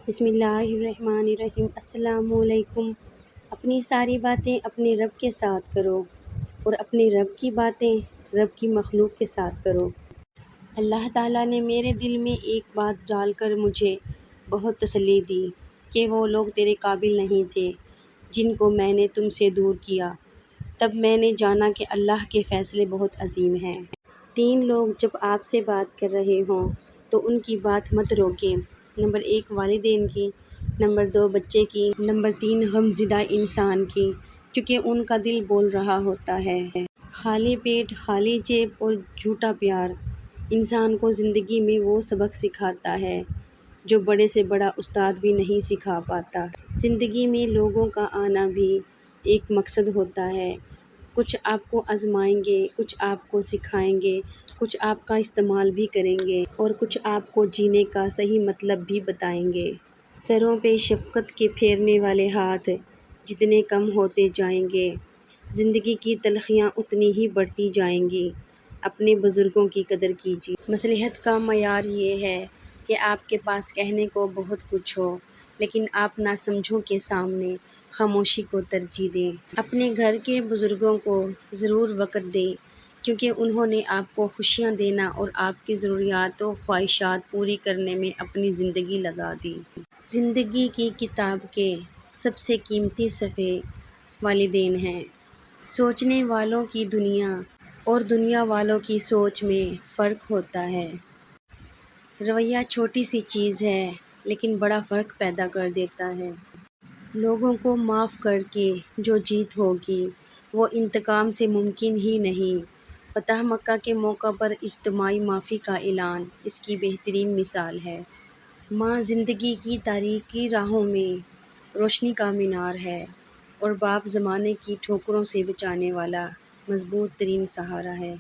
بسم اللہ الرحمن الرحیم۔ السلام علیکم۔ اپنی ساری باتیں اپنے رب کے ساتھ کرو اور اپنے رب کی باتیں رب کی مخلوق کے ساتھ کرو۔ اللہ تعالیٰ نے میرے دل میں ایک بات ڈال کر مجھے بہت تسلی دی کہ وہ لوگ تیرے قابل نہیں تھے جن کو میں نے تم سے دور کیا۔ تب میں نے جانا کہ اللہ کے فیصلے بہت عظیم ہیں۔ 3 لوگ جب آپ سے بات کر رہے ہوں تو ان کی بات مت روکیں۔ نمبر 1 والدین کی، نمبر 2 بچے کی، نمبر 3 غمزدہ انسان کی، کیونکہ ان کا دل بول رہا ہوتا ہے۔ خالی پیٹ، خالی جیب اور جھوٹا پیار انسان کو زندگی میں وہ سبق سکھاتا ہے جو بڑے سے بڑا استاد بھی نہیں سکھا پاتا۔ زندگی میں لوگوں کا آنا بھی ایک مقصد ہوتا ہے۔ کچھ آپ کو آزمائیں گے، کچھ آپ کو سکھائیں گے، کچھ آپ کا استعمال بھی کریں گے اور کچھ آپ کو جینے کا صحیح مطلب بھی بتائیں گے۔ سروں پہ شفقت کے پھیرنے والے ہاتھ جتنے کم ہوتے جائیں گے، زندگی کی تلخیاں اتنی ہی بڑھتی جائیں گی۔ اپنے بزرگوں کی قدر کیجیے۔ مصلحت کا معیار یہ ہے کہ آپ کے پاس کہنے کو بہت کچھ ہو لیکن آپ ناسمجھوں کے سامنے خاموشی کو ترجیح دیں۔ اپنے گھر کے بزرگوں کو ضرور وقت دیں کیونکہ انہوں نے آپ کو خوشیاں دینا اور آپ کی ضروریات و خواہشات پوری کرنے میں اپنی زندگی لگا دی۔ زندگی کی کتاب کے سب سے قیمتی صفحے والدین ہیں۔ سوچنے والوں کی دنیا اور دنیا والوں کی سوچ میں فرق ہوتا ہے۔ رویہ چھوٹی سی چیز ہے لیکن بڑا فرق پیدا کر دیتا ہے۔ لوگوں کو معاف کر کے جو جیت ہوگی وہ انتقام سے ممکن ہی نہیں۔ فتح مکہ کے موقع پر اجتماعی معافی کا اعلان اس کی بہترین مثال ہے۔ ماں زندگی کی تاریکی راہوں میں روشنی کا مینار ہے اور باپ زمانے کی ٹھوکروں سے بچانے والا مضبوط ترین سہارا ہے۔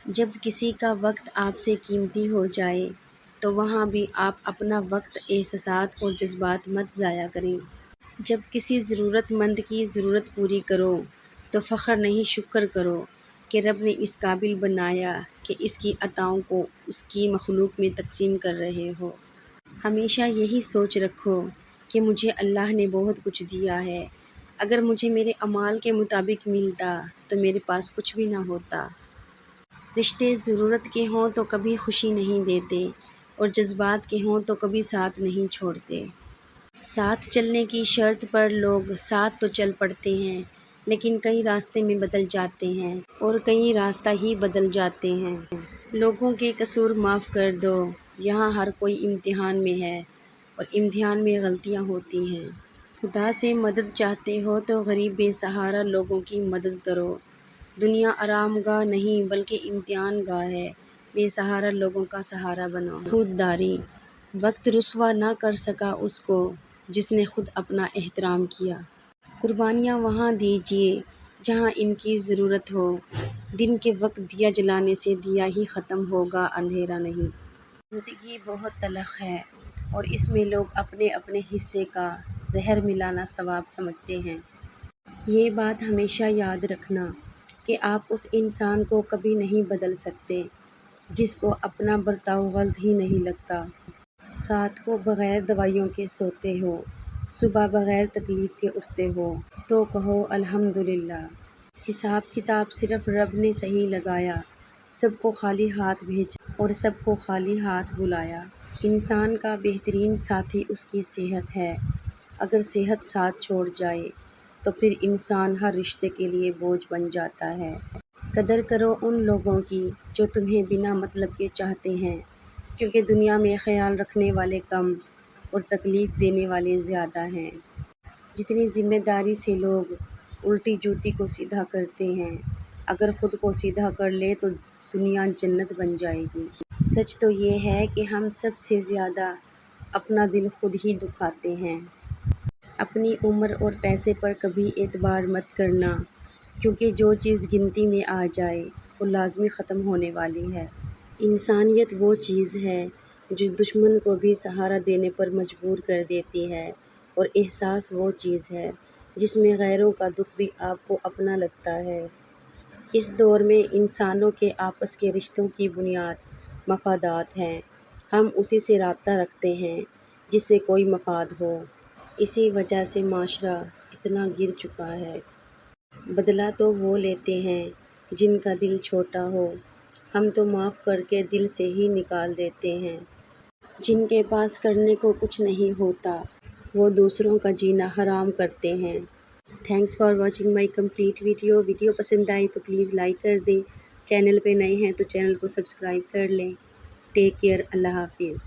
جب کسی کا وقت آپ سے قیمتی ہو جائے تو وہاں بھی آپ اپنا وقت، احساسات اور جذبات مت ضائع کریں۔ جب کسی ضرورت مند کی ضرورت پوری کرو تو فخر نہیں شکر کرو کہ رب نے اس قابل بنایا کہ اس کی عطاؤں کو اس کی مخلوق میں تقسیم کر رہے ہو۔ ہمیشہ یہی سوچ رکھو کہ مجھے اللہ نے بہت کچھ دیا ہے۔ اگر مجھے میرے اعمال کے مطابق ملتا تو میرے پاس کچھ بھی نہ ہوتا۔ رشتے ضرورت کے ہوں تو کبھی خوشی نہیں دیتے اور جذبات کے ہوں تو کبھی ساتھ نہیں چھوڑتے۔ ساتھ چلنے کی شرط پر لوگ ساتھ تو چل پڑتے ہیں لیکن کئی راستے میں بدل جاتے ہیں اور کئی راستہ ہی بدل جاتے ہیں۔ لوگوں کے قصور معاف کر دو، یہاں ہر کوئی امتحان میں ہے اور امتحان میں غلطیاں ہوتی ہیں۔ خدا سے مدد چاہتے ہو تو غریب بے سہارا لوگوں کی مدد کرو۔ دنیا آرام گاہ نہیں بلکہ امتحان گاہ ہے، بے سہارا لوگوں کا سہارا بنو۔ خود داری، وقت رسوا نہ کر سکا اس کو جس نے خود اپنا احترام کیا۔ قربانیاں وہاں دیجیے جہاں ان کی ضرورت ہو۔ دن کے وقت دیا جلانے سے دیا ہی ختم ہوگا، اندھیرا نہیں۔ زندگی بہت تلخ ہے اور اس میں لوگ اپنے اپنے حصے کا زہر ملانا ثواب سمجھتے ہیں۔ یہ بات ہمیشہ یاد رکھنا کہ آپ اس انسان کو کبھی نہیں بدل سکتے جس کو اپنا برتاؤ غلط ہی نہیں لگتا۔ رات کو بغیر دوائیوں کے سوتے ہو، صبح بغیر تکلیف کے اٹھتے ہو تو کہو الحمدللہ۔ حساب کتاب صرف رب نے صحیح لگایا، سب کو خالی ہاتھ بھیجا اور سب کو خالی ہاتھ بلایا۔ انسان کا بہترین ساتھی اس کی صحت ہے۔ اگر صحت ساتھ چھوڑ جائے تو پھر انسان ہر رشتے کے لیے بوجھ بن جاتا ہے۔ قدر کرو ان لوگوں کی جو تمہیں بنا مطلب کے چاہتے ہیں کیونکہ دنیا میں خیال رکھنے والے کم اور تکلیف دینے والے زیادہ ہیں۔ جتنی ذمہ داری سے لوگ الٹی جوتی کو سیدھا کرتے ہیں، اگر خود کو سیدھا کر لے تو دنیا جنت بن جائے گی۔ سچ تو یہ ہے کہ ہم سب سے زیادہ اپنا دل خود ہی دکھاتے ہیں۔ اپنی عمر اور پیسے پر کبھی اعتبار مت کرنا کیونکہ جو چیز گنتی میں آ جائے وہ لازمی ختم ہونے والی ہے۔ انسانیت وہ چیز ہے جو دشمن کو بھی سہارا دینے پر مجبور کر دیتی ہے اور احساس وہ چیز ہے جس میں غیروں کا دکھ بھی آپ کو اپنا لگتا ہے۔ اس دور میں انسانوں کے آپس کے رشتوں کی بنیاد مفادات ہیں۔ ہم اسی سے رابطہ رکھتے ہیں جس سے کوئی مفاد ہو۔ اسی وجہ سے معاشرہ اتنا گر چکا ہے۔ بدلہ تو وہ لیتے ہیں جن کا دل چھوٹا ہو، ہم تو معاف کر کے دل سے ہی نکال دیتے ہیں۔ جن کے پاس کرنے کو کچھ نہیں ہوتا وہ دوسروں کا جینا حرام کرتے ہیں۔ Thanks for watching my complete video. Video پسند آئی تو پلیز لائک کر دیں، چینل پہ نئے ہیں تو چینل کو سبسکرائب کر لیں۔ ٹیک کیئر، اللہ حافظ۔